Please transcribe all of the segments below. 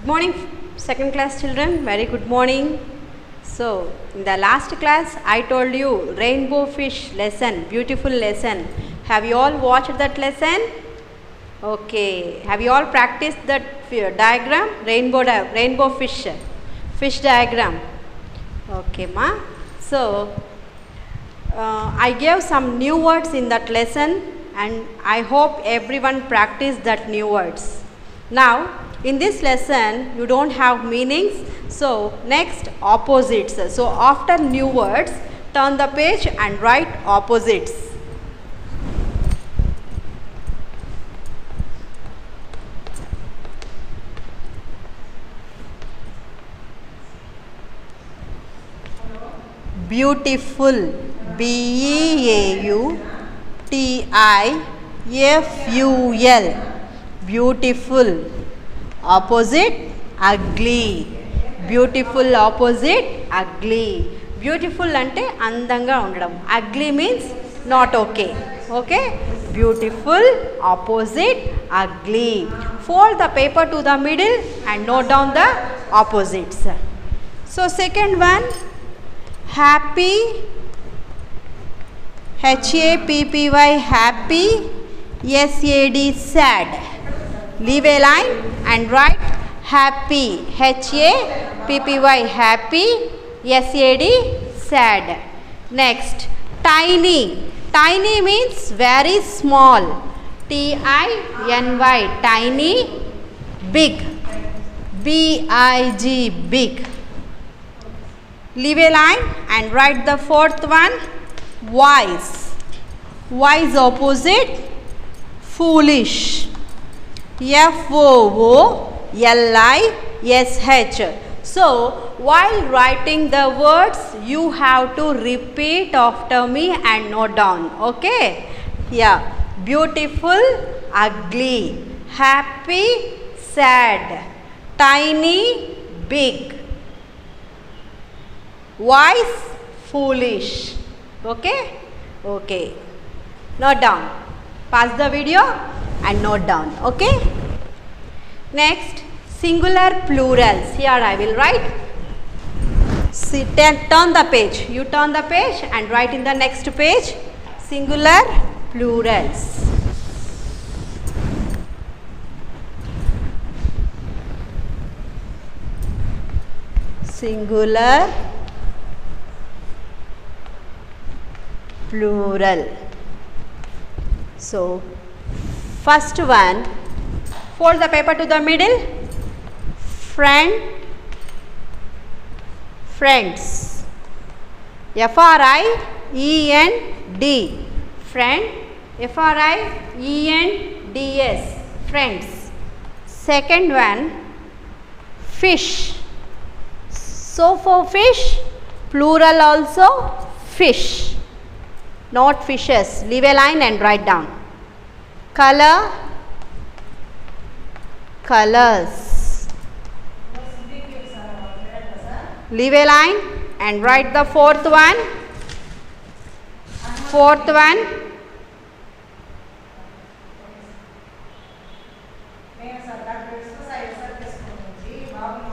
Good morning, second class children. Very good morning. So, in the last class, I told you rainbow fish lesson, beautiful lesson. Have you all watched that lesson? Okay. Have you all practiced that diagram? Rainbow fish diagram. Okay, ma. So, I gave some new words in that lesson, and I hope everyone practiced that new words. Now, in this lesson, you don't have meanings. So, next opposites. So, after new words, turn the page and write opposites. Beautiful. B-E-A-U-T-I-F-U-L. Beautiful. Opposite, ugly. Beautiful opposite, ugly. Beautiful ante andanga undadam. Ugly means not okay. Okay? Beautiful opposite, ugly. Fold the paper to the middle and note down the opposites. So second one, happy, H-A-P-P-Y, happy, S-A-D, sad. Leave a line and write happy, H-A-P-P-Y, happy, S-A-D, sad. Next, tiny. Tiny means very small. T-I-N-Y, tiny, big. B-I-G, big. Leave a line and write the fourth one, wise. Wise opposite, foolish. F-O-O-L-I-S-H. So, while writing the words, you have to repeat after me and note down. Okay? Yeah. Beautiful, ugly. Happy, sad. Tiny, big. Wise, foolish. Okay? Okay. Note down. Pause the video and note down. Okay? Next, singular plurals. Here I will write. Turn the page. You turn the page and write in the next page. Singular plurals. Singular plural. So, first one, fold the paper to the middle. Friend, friends. F-R-I-E-N-D. Friend. F-R-I-E-N-D-S. Friends. Second one, fish. So, for fish, plural also, fish. Not fishes. Leave a line and write down. Color, colors. Leave a line and write the fourth one. Fourth one.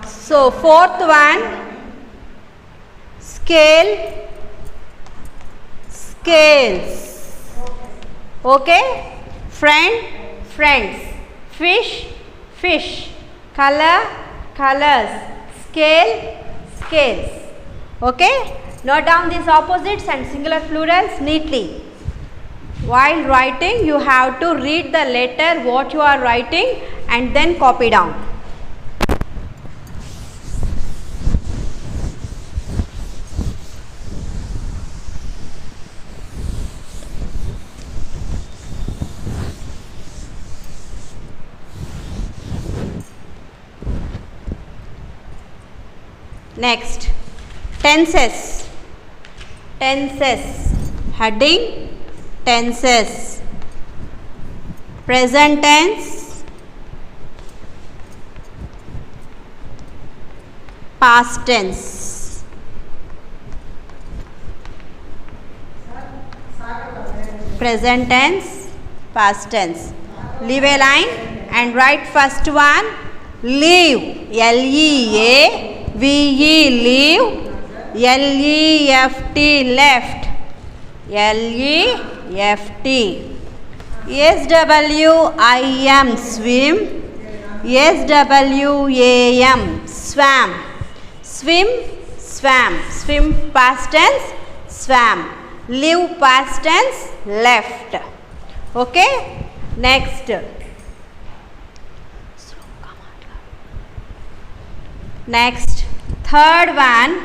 So, fourth one, scale, scales. Okay? Friend, friends. Fish, fish. Color, colors. Scale, scales. Okay? Note down these opposites and singular plurals neatly. While writing, you have to read the letter what you are writing and then copy down. Next, tenses. Tenses. Heading, tenses. Present tense, past tense. Present tense, past tense. Leave a line and write first one, leave, L-E-A-V-E, leave, L-E-F-T, left, L-E-F-T, S-W-I-M, swim, S-W-A-M, swam, swim, swam, swim past tense, swam, live past tense, left. Okay, next. Next, third one,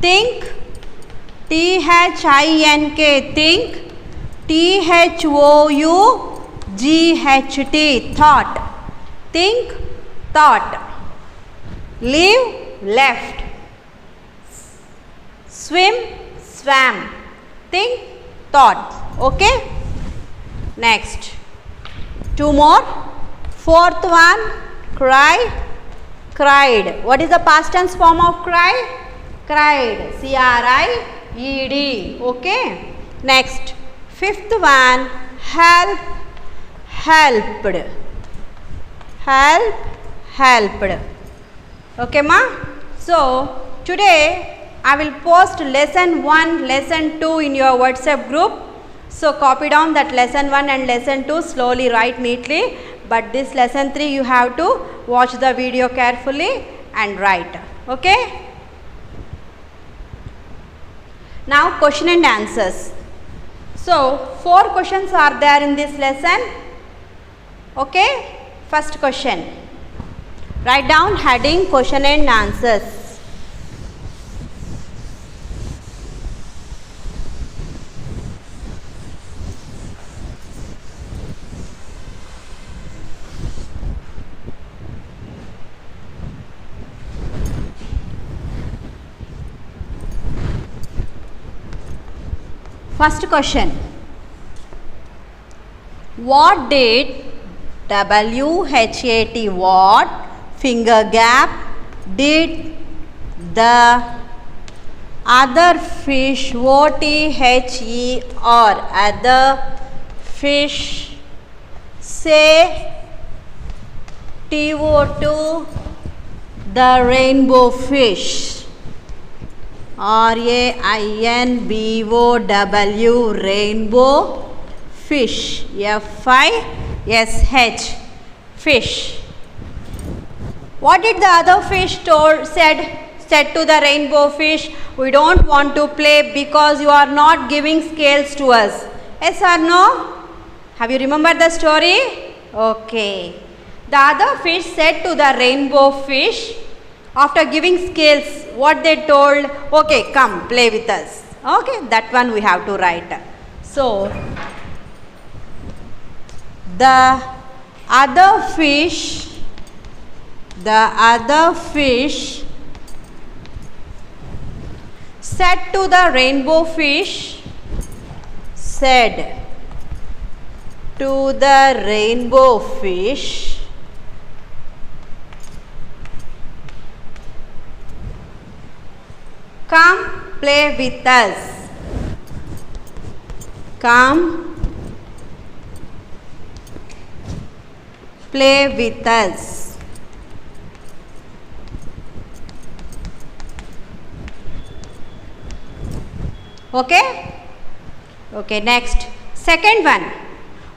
think, T-H-I-N-K, think, T-H-O-U-G-H-T, thought, think, thought, live, left, swim, swam, think, thought. Okay, next, two more. Fourth one, cry, cried. What is the past tense form of cry? Cried, C-R-I-E-D. Okay, next, fifth one, help, helped, help, helped. Okay ma? So today I will post lesson 1, lesson 2 in your WhatsApp group. So copy down that lesson 1 and lesson 2, slowly write neatly, but this lesson 3 you have to watch the video carefully and write. Okay? Now question and answers. So 4 questions are there in this lesson. Okay? First question. Write down heading question and answers. First question. What did WHAT, what, finger gap, did the other fish, OTHE, or other fish, say TO2, the rainbow fish, RAINBOW, rainbow fish, FISH, fish. What did the other fish said to the rainbow fish? We don't want to play because you are not giving scales to us. Yes or no? Have you remembered the story? Okay. The other fish said to the rainbow fish, after giving scales, what they told? Okay, come play with us. Okay, that one we have to write. So the other fish said to the rainbow fish, come play with us. Come play with us. Okay? Okay, next. Second one.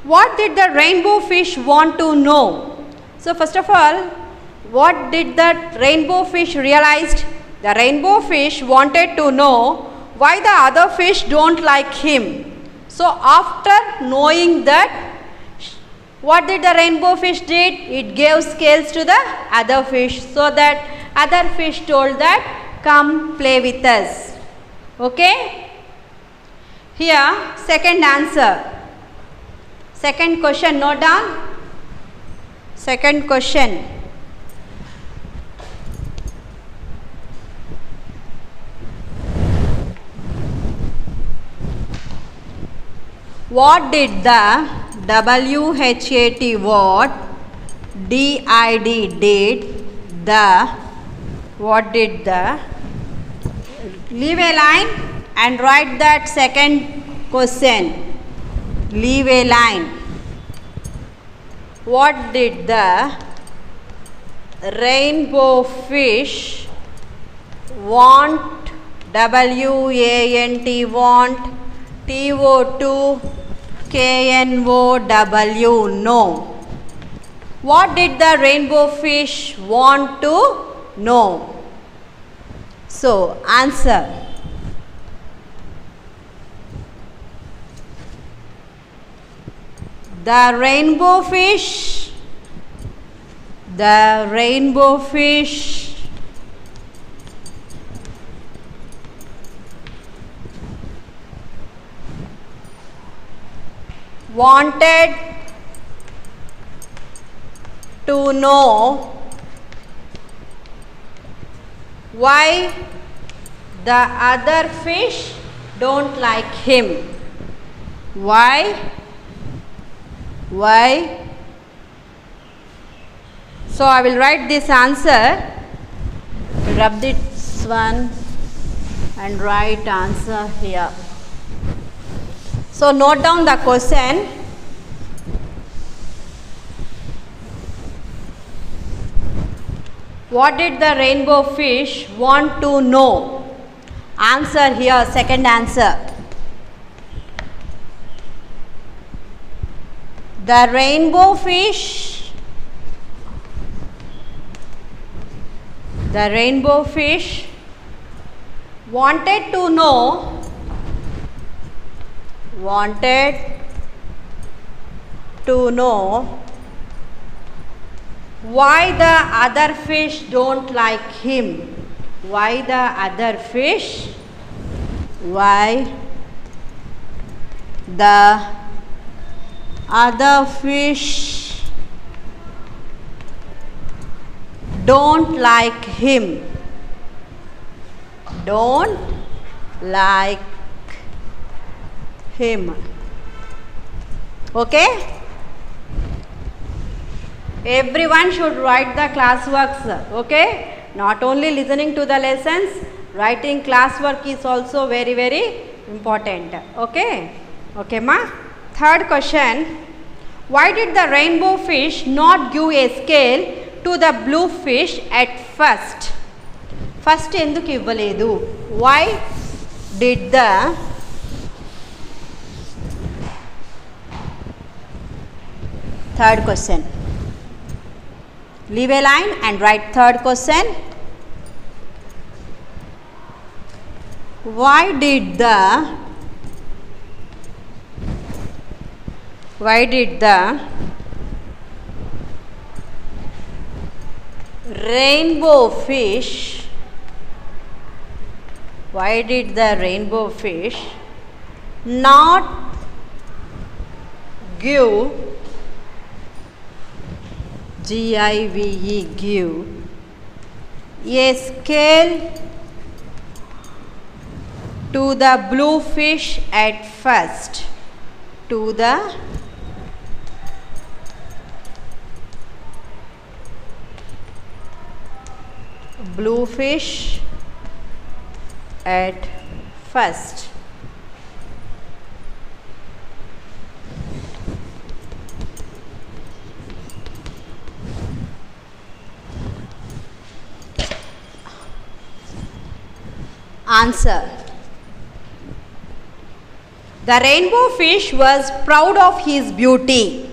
What did the rainbow fish want to know? So first of all, what did the rainbow fish realized? The rainbow fish wanted to know why the other fish don't like him. So after knowing that, what did the rainbow fish did? It gave scales to the other fish, so that other fish told that, come play with us. Okay? Here, second answer. Second question, note down. Second question. What did the WHAT, what, DID, did the, what did the, leave a line and write that second question. Leave a line. What did the rainbow fish want, W-A-N-T, want, T-O-2, K-N-O-W, know. What did the rainbow fish want to know? So, answer. The rainbow fish wanted to know why the other fish don't like him. Why? So I will write this answer. Rub this one and write answer here. So note down the question. What did the rainbow fish want to know? Answer here, second answer. The rainbow fish wanted to know why the other fish don't like him. Why the other fish don't like him. Okay? Everyone should write the classworks. Okay? Not only listening to the lessons, writing classwork is also very, very important. Okay? Okay, ma? Third question. Why did the rainbow fish not give a scale to the blue fish at first? First enduku ivvaledu? Why did the third question? Leave a line and write third question. Why did the rainbow fish not give give a scale to the blue fish at first? To the blue fish at first. Answer. The rainbow fish was proud of his beauty,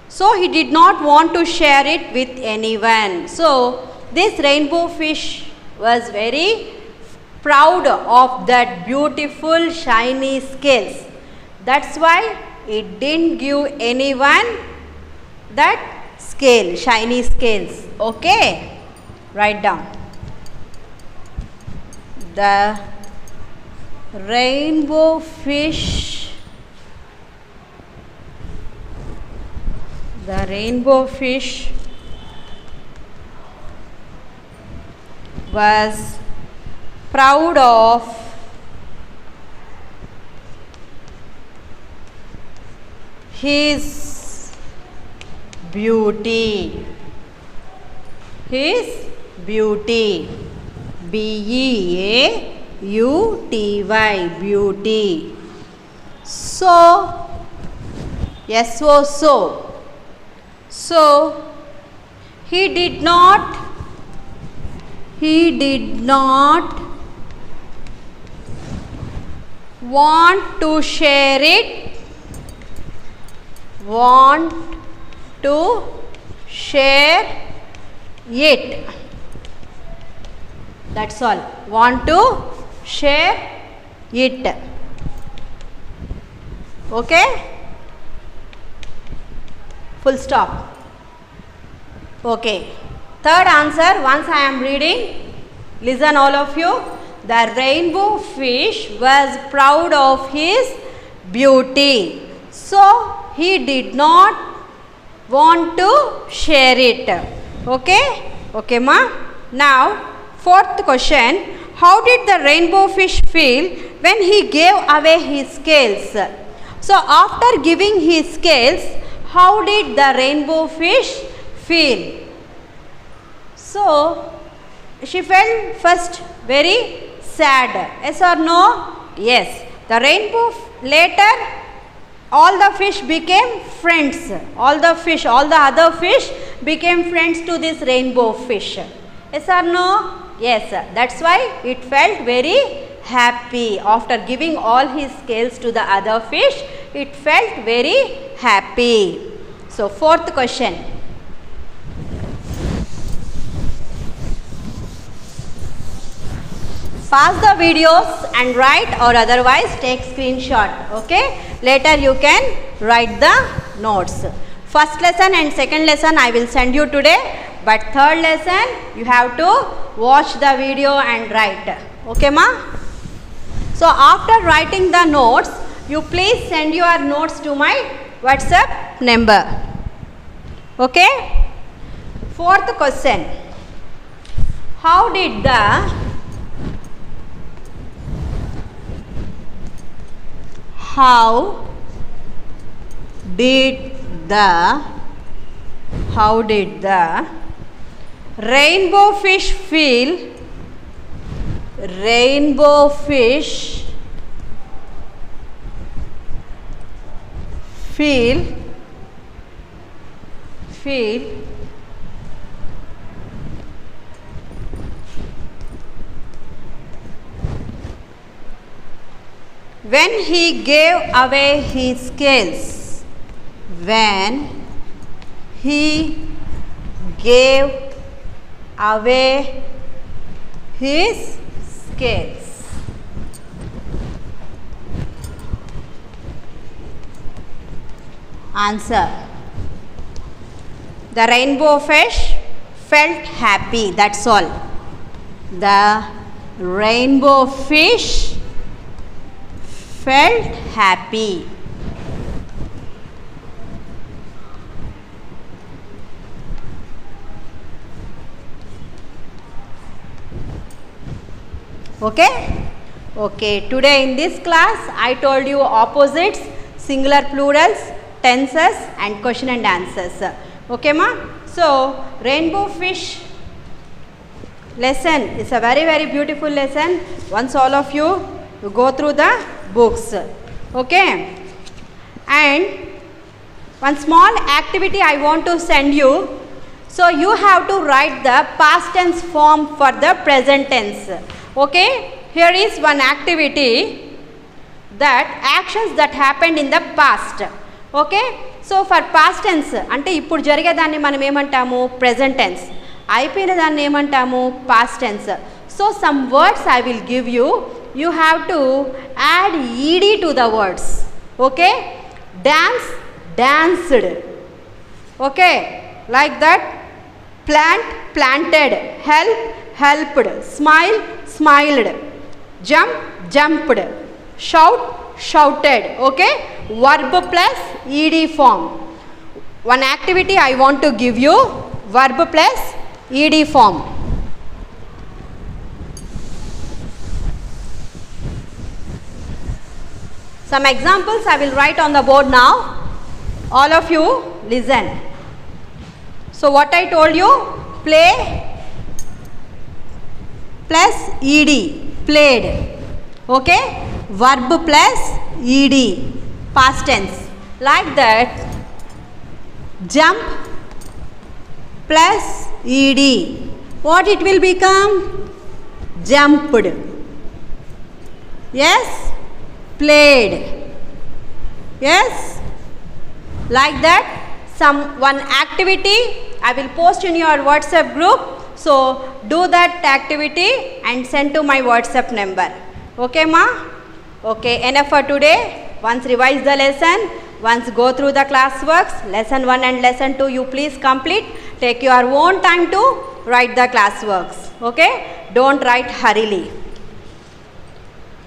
so he did not want to share it with anyone. So this rainbow fish was very proud of that beautiful shiny scales. That's why it didn't give anyone that scale, shiny scales. Okay? Write down. The rainbow fish was proud of his beauty. B-E-A-U-T-Y, beauty. So, S-O, so He did not want to share it. Want to share it. That's all. Want to share it. Okay? Full stop. Okay. Third answer, once I am reading, listen all of you. The rainbow fish was proud of his beauty. So, he did not want to share it. Okay? Okay, ma? Now, fourth question. How did the rainbow fish feel when he gave away his scales? So, after giving his scales, how did the rainbow fish feel? So, she felt first very sad. Yes or no? Yes. The rainbow later, all the fish became friends. All the other fish became friends to this rainbow fish. Yes or no? Yes. That's why it felt very happy. After giving all his scales to the other fish, it felt very happy. So, fourth question. Pause the videos and write, or otherwise take screenshot. Okay? Later you can write the notes. First lesson and second lesson I will send you today. But third lesson you have to watch the video and write. Okay, ma? So after writing the notes, you please send your notes to my WhatsApp number. Okay? Fourth question. How did the rainbow fish feel when he gave away his scales? When he gave away his scales. Answer. The rainbow fish felt happy. That's all. The rainbow fish felt happy. Okay? Okay. Today in this class, I told you opposites, singular plurals, tenses and question and answers. Okay, ma? So, rainbow fish lesson is a very, very beautiful lesson. Once all of you go through the books. Okay? And one small activity I want to send you. So, you have to write the past tense form for the present tense. Okay? Here is one activity, that actions that happened in the past. Okay? So, for past tense, అంటే ఇప్పుడు జరిగేదాన్ని మనం ఏమంటాము? Present tense. అయిపోయిన దాన్ని ఏమంటాము? Past tense. So, some words I will give you. You have to add ed to the words. Okay? Dance, danced. Okay? Like that. Plant, planted. Help, helped. Smile, smiled. Jump, jumped. Shout, shouted. Okay? Verb plus ed form. One activity I want to give you, verb plus ed form. Some examples I will write on the board now. All of you listen. So what I told you, play plus ed, played. Okay? Verb plus ed, past tense. Like that. Jump, plus ed. What it will become? Jumped. Yes? Played. Yes? Like that. One activity I will post in your WhatsApp group. So do that activity and send to my WhatsApp number. Okay, ma? Okay, enough for today. Once revise the lesson. Once go through the classworks. Lesson 1 and lesson 2 you please complete. Take your own time to write the classworks. Okay? Don't write hurriedly.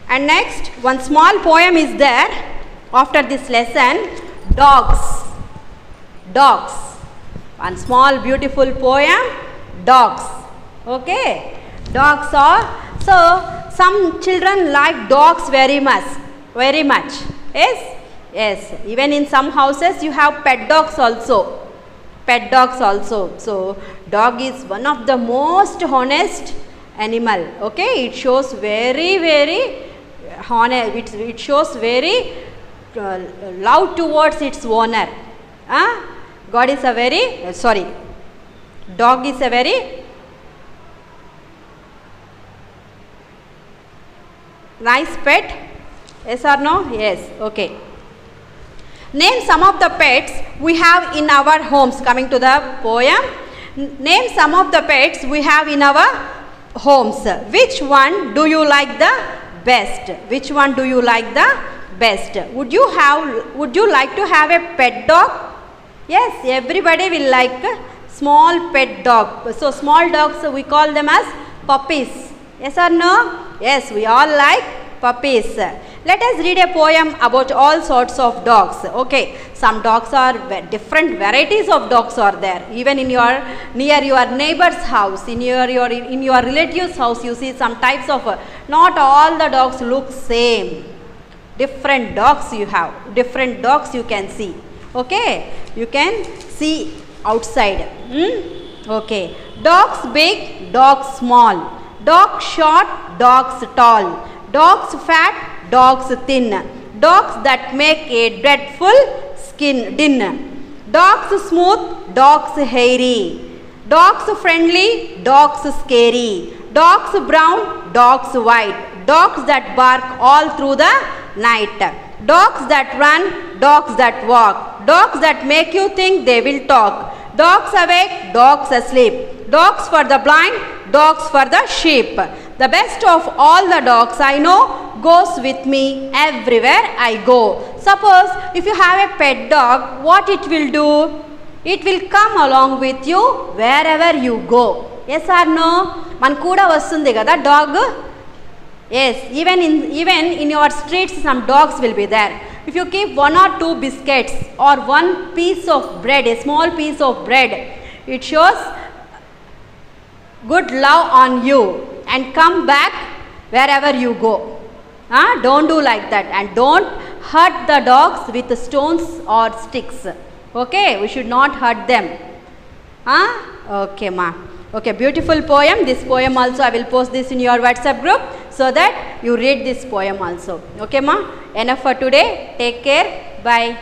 And next, one small poem is there after this lesson. Dogs. Dogs. One small beautiful poem. Dogs. Okay? Dogs are, so some children like dogs very much. Very much. Yes? Yes. Even in some houses you have pet dogs also. Pet dogs also. So dog is one of the most honest animal. Okay? It shows very honest. It shows very love towards its owner. God is a very, dog is a very nice pet. Yes or no? Yes. Okay. Name some of the pets we have in our homes. Coming to the poem. Name some of the pets we have in our homes. Which one do you like the best? Which one do you like the best? Would you like to have a pet dog? Yes, everybody will like a small pet dog. So small dogs we call them as puppies. Yes or no? Yes, we all like puppies. Let us read a poem about all sorts of dogs. Okay, some dogs are different varieties of dogs are there. Even in near your neighbor's house, in your relative's house, you see some types of. Not all the dogs look same. Different dogs you have. Different dogs you can see. Okay, you can see outside. Okay, dogs big, dogs small. Dogs short, dogs tall. Dogs fat, dogs thin. Dogs that make a dreadful din. Dogs smooth, dogs hairy. Dogs friendly, dogs scary. Dogs brown, dogs white. Dogs that bark all through the night. Dogs that run, dogs that walk. Dogs that make you think they will talk. Dogs awake, dogs asleep. Dogs for the blind, dogs for the sheep. The best of all the dogs I know goes with me everywhere I go. Suppose if you have a pet dog, what it will do? It will come along with you wherever you go. Yes or no? Man kuda vastundi kada dog? Yes, even in your streets some dogs will be there. If you keep 1 or 2 biscuits or 1 piece of bread, a small piece of bread, it shows good love on you and come back wherever you go. Don't do like that and don't hurt the dogs with stones or sticks. Okay, we should not hurt them. Okay, ma. Okay, beautiful poem. This poem also I will post this in your WhatsApp group so that you read this poem also. Okay, ma. Enough for today. Take care. Bye.